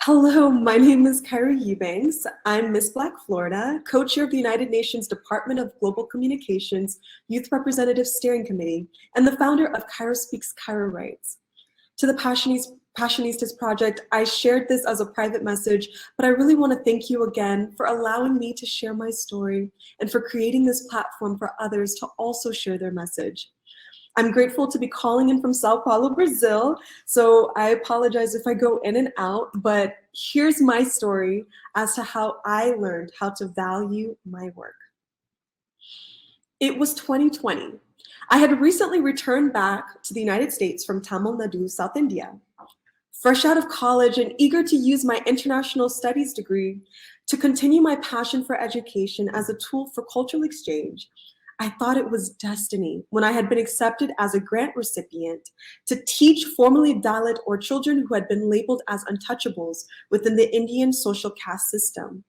Hello, my name is Cairo Eubanks. I'm Miss Black Florida, co-chair of the United Nations Department of Global Communications Youth Representative Steering Committee, and the founder of Cairo Speaks, Cairo Writes. To the Passionistas project, I shared this as a private message, but I really want to thank you again for allowing me to share my story and for creating this platform for others to also share their message. I'm grateful to be calling in from Sao Paulo, Brazil, so I apologize if I go in and out, but here's my story as to how I learned how to value my work. It was 2020. I had recently returned back to the United States from Tamil Nadu, South India. Fresh out of college and eager to use my international studies degree to continue my passion for education as a tool for cultural exchange, I thought it was destiny when I had been accepted as a grant recipient to teach formerly Dalit or children who had been labeled as untouchables within the Indian social caste system.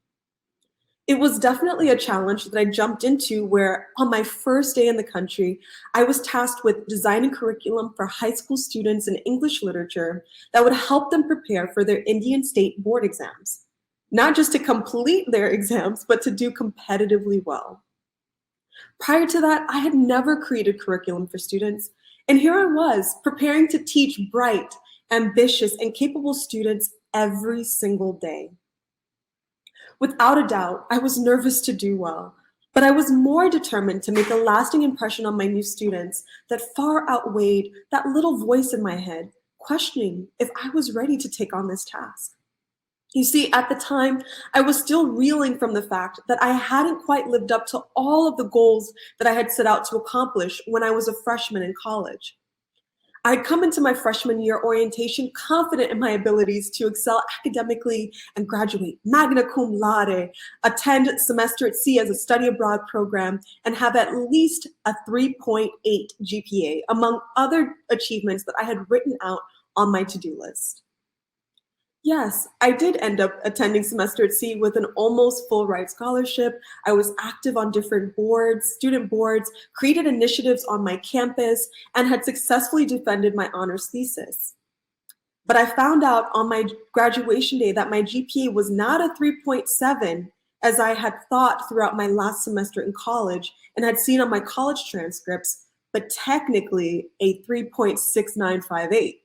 It was definitely a challenge that I jumped into where on my first day in the country, I was tasked with designing curriculum for high school students in English literature that would help them prepare for their Indian state board exams. Not just to complete their exams, but to do competitively well. Prior to that, I had never created curriculum for students, and here I was preparing to teach bright, ambitious, and capable students every single day. Without a doubt, I was nervous to do well, but I was more determined to make a lasting impression on my new students that far outweighed that little voice in my head, questioning if I was ready to take on this task. You see, at the time, I was still reeling from the fact that I hadn't quite lived up to all of the goals that I had set out to accomplish when I was a freshman in college. I had come into my freshman year orientation confident in my abilities to excel academically and graduate magna cum laude, attend semester at sea as a study abroad program, and have at least a 3.8 GPA, among other achievements that I had written out on my to-do list. Yes, I did end up attending semester at sea with an almost full ride scholarship. I was active on different boards, student boards, created initiatives on my campus, and had successfully defended my honors thesis. But I found out on my graduation day that my GPA was not a 3.7 as I had thought throughout my last semester in college and had seen on my college transcripts, but technically a 3.6958.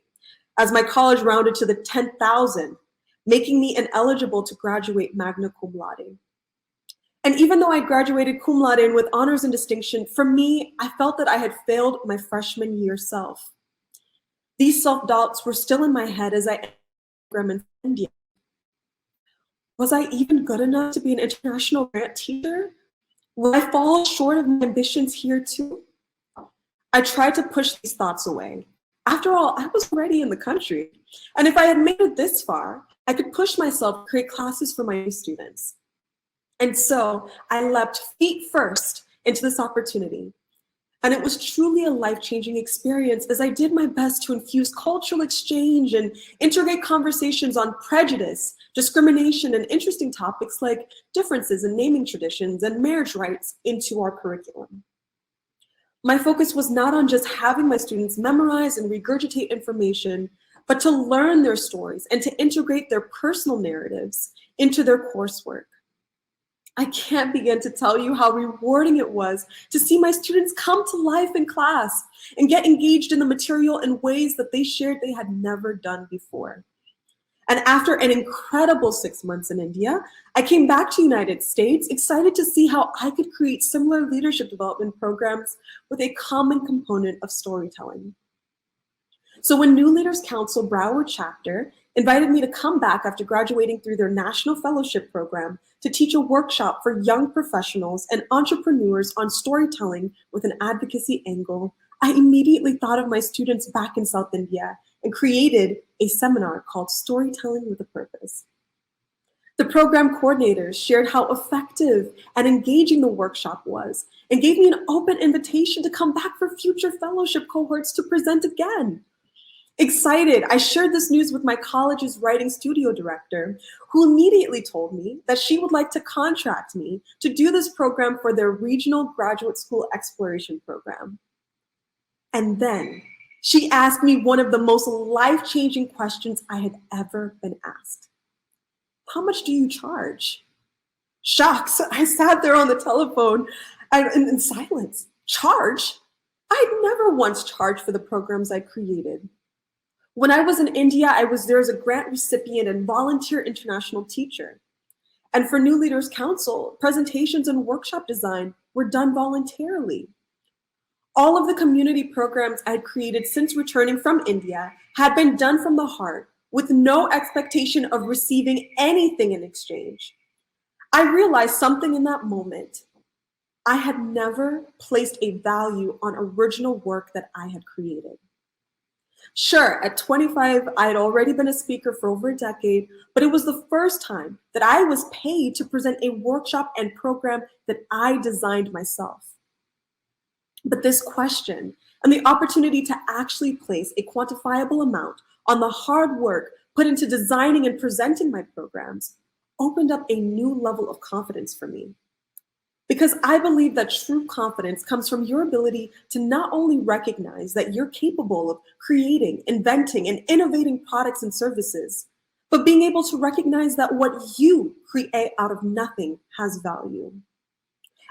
As my college rounded to the 10,000, making me ineligible to graduate magna cum laude. And even though I graduated cum laude and with honors and distinction, for me, I felt that I had failed my freshman year self. These self-doubts were still in my head as I entered the program in India. Was I even good enough to be an international grant teacher? Would I fall short of my ambitions here too? I tried to push these thoughts away. After all, I was already in the country. And if I had made it this far, I could push myself to create classes for my students. And so I leapt feet first into this opportunity. And it was truly a life-changing experience as I did my best to infuse cultural exchange and integrate conversations on prejudice, discrimination, and interesting topics like differences in naming traditions and marriage rights into our curriculum. My focus was not on just having my students memorize and regurgitate information, but to learn their stories and to integrate their personal narratives into their coursework. I can't begin to tell you how rewarding it was to see my students come to life in class and get engaged in the material in ways that they shared they had never done before. And after an incredible 6 months in India, I came back to the United States, excited to see how I could create similar leadership development programs with a common component of storytelling. So when New Leaders Council Broward chapter invited me to come back after graduating through their National Fellowship Program to teach a workshop for young professionals and entrepreneurs on storytelling with an advocacy angle, I immediately thought of my students back in South India and created a seminar called Storytelling with a Purpose. The program coordinators shared how effective and engaging the workshop was and gave me an open invitation to come back for future fellowship cohorts to present again. Excited, I shared this news with my college's writing studio director, who immediately told me that she would like to contract me to do this program for their regional graduate school exploration program. And then she asked me one of the most life-changing questions I had ever been asked. How much do you charge? Shocks. I sat there on the telephone in silence. Charge? I'd never once charged for the programs I created. When I was in India, I was there as a grant recipient and volunteer international teacher. And for New Leaders Council, presentations and workshop design were done voluntarily. All of the community programs I had created since returning from India had been done from the heart, with no expectation of receiving anything in exchange. I realized something in that moment. I had never placed a value on original work that I had created. Sure, at 25, I had already been a speaker for over a decade, but it was the first time that I was paid to present a workshop and program that I designed myself. But this question and the opportunity to actually place a quantifiable amount on the hard work put into designing and presenting my programs opened up a new level of confidence for me. Because I believe that true confidence comes from your ability to not only recognize that you're capable of creating, inventing, and innovating products and services, but being able to recognize that what you create out of nothing has value.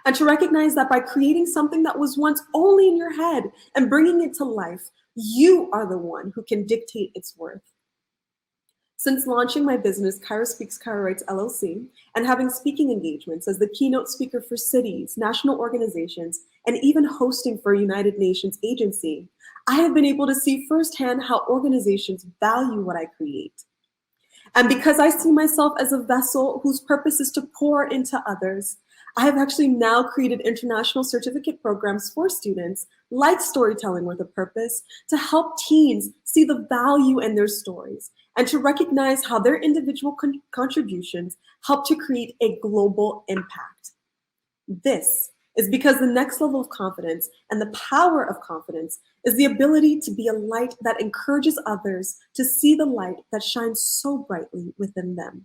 And to recognize that by creating something that was once only in your head and bringing it to life, you are the one who can dictate its worth. Since launching my business, Cairo Speaks, Cairo Writes LLC, and having speaking engagements as the keynote speaker for cities, national organizations, and even hosting for a United Nations agency, I have been able to see firsthand how organizations value what I create. And because I see myself as a vessel whose purpose is to pour into others, I have actually now created international certificate programs for students like Storytelling with a Purpose to help teens see the value in their stories and to recognize how their individual contributions help to create a global impact. This is because the next level of confidence and the power of confidence is the ability to be a light that encourages others to see the light that shines so brightly within them.